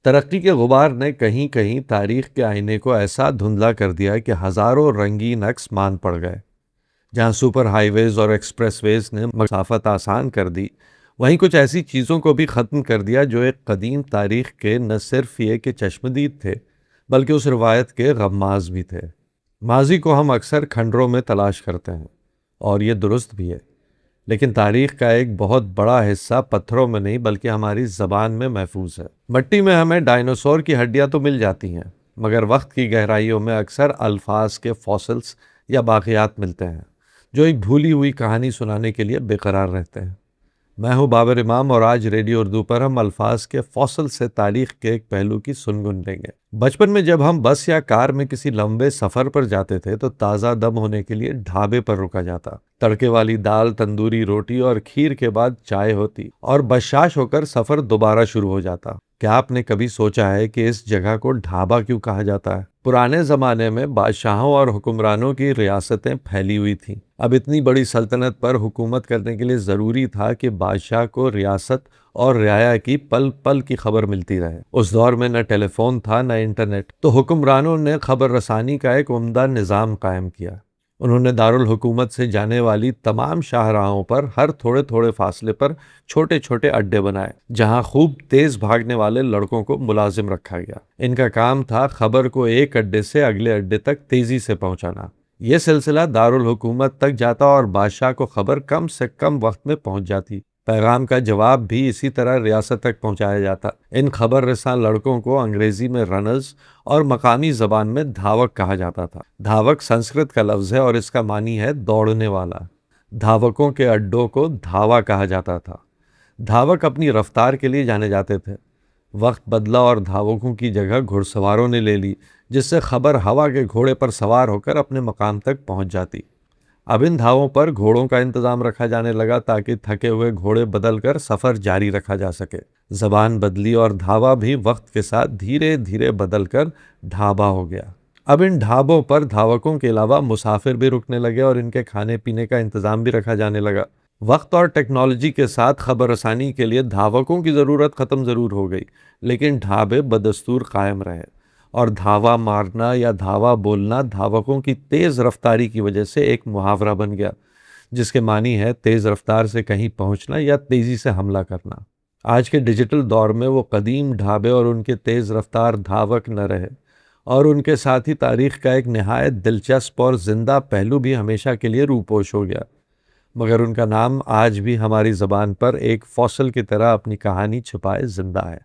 ترقی کے غبار نے کہیں کہیں تاریخ کے آئینے کو ایسا دھندلا کر دیا کہ ہزاروں رنگین عکس مان پڑ گئے۔ جہاں سپر ہائی ویز اور ایکسپریس ویز نے مسافت آسان کر دی، وہیں کچھ ایسی چیزوں کو بھی ختم کر دیا جو ایک قدیم تاریخ کے نہ صرف یہ کہ چشمدید تھے، بلکہ اس روایت کے غماز بھی تھے۔ ماضی کو ہم اکثر کھنڈروں میں تلاش کرتے ہیں، اور یہ درست بھی ہے، لیکن تاریخ کا ایک بہت بڑا حصہ پتھروں میں نہیں بلکہ ہماری زبان میں محفوظ ہے۔ مٹی میں ہمیں ڈائنوسور کی ہڈیاں تو مل جاتی ہیں، مگر وقت کی گہرائیوں میں اکثر الفاظ کے فوسلز یا باقیات ملتے ہیں، جو ایک بھولی ہوئی کہانی سنانے کے لیے بے قرار رہتے ہیں۔ میں ہوں بابر امام، اور آج ریڈیو اردو پر ہم الفاظ کے فوسل سے تاریخ کے ایک پہلو کی سنگن لیں گے۔ بچپن میں جب ہم بس یا کار میں کسی لمبے سفر پر جاتے تھے تو تازہ دم ہونے کے لیے ڈھابے پر رکا جاتا۔ تڑکے والی دال، تندوری روٹی اور کھیر کے بعد چائے ہوتی، اور بشاش ہو کر سفر دوبارہ شروع ہو جاتا۔ کیا آپ نے کبھی سوچا ہے کہ اس جگہ کو ڈھابا کیوں کہا جاتا ہے؟ پرانے زمانے میں بادشاہوں اور حکمرانوں کی ریاستیں پھیلی ہوئی تھیں۔ اب اتنی بڑی سلطنت پر حکومت کرنے کے لیے ضروری تھا کہ بادشاہ کو ریاست اور رعایا کی پل پل کی خبر ملتی رہے۔ اس دور میں نہ ٹیلی فون تھا نہ انٹرنیٹ، تو حکمرانوں نے خبر رسانی کا ایک عمدہ نظام قائم کیا۔ انہوں نے دارالحکومت سے جانے والی تمام شاہراہوں پر ہر تھوڑے تھوڑے فاصلے پر چھوٹے چھوٹے اڈے بنائے، جہاں خوب تیز بھاگنے والے لڑکوں کو ملازم رکھا گیا۔ ان کا کام تھا خبر کو ایک اڈے سے اگلے اڈے تک تیزی سے پہنچانا۔ یہ سلسلہ دارالحکومت تک جاتا اور بادشاہ کو خبر کم سے کم وقت میں پہنچ جاتی۔ پیغام کا جواب بھی اسی طرح ریاست تک پہنچایا جاتا۔ ان خبر رساں لڑکوں کو انگریزی میں رنرز اور مقامی زبان میں دھاوک کہا جاتا تھا۔ دھاوک سنسکرت کا لفظ ہے اور اس کا معنی ہے دوڑنے والا۔ دھاوکوں کے اڈوں کو دھاوا کہا جاتا تھا۔ دھاوک اپنی رفتار کے لیے جانے جاتے تھے۔ وقت بدلا اور دھاوکوں کی جگہ گھڑ سواروں نے لے لی، جس سے خبر ہوا کے گھوڑے پر سوار ہو کر اپنے مقام تک پہنچ جاتی۔ اب ان دھاووں پر گھوڑوں کا انتظام رکھا جانے لگا تاکہ تھکے ہوئے گھوڑے بدل کر سفر جاری رکھا جا سکے۔ زبان بدلی اور دھاوا بھی وقت کے ساتھ دھیرے دھیرے بدل کر ڈھابا ہو گیا۔ اب ان ڈھابوں پر دھاوکوں کے علاوہ مسافر بھی رکنے لگے اور ان کے کھانے پینے کا انتظام بھی رکھا جانے لگا۔ وقت اور ٹیکنالوجی کے ساتھ خبر رسانی کے لیے دھاوکوں کی ضرورت ختم ضرور ہو گئی، لیکن ڈھابے بدستور قائم رہے، اور دھاوا مارنا یا دھاوا بولنا دھاوکوں کی تیز رفتاری کی وجہ سے ایک محاورہ بن گیا، جس کے معنی ہے تیز رفتار سے کہیں پہنچنا یا تیزی سے حملہ کرنا۔ آج کے ڈیجیٹل دور میں وہ قدیم ڈھابے اور ان کے تیز رفتار دھاوک نہ رہے، اور ان کے ساتھ ہی تاریخ کا ایک نہایت دلچسپ اور زندہ پہلو بھی ہمیشہ کے لیے روپوش ہو گیا، مگر ان کا نام آج بھی ہماری زبان پر ایک فوسل کی طرح اپنی کہانی چھپائے زندہ ہے۔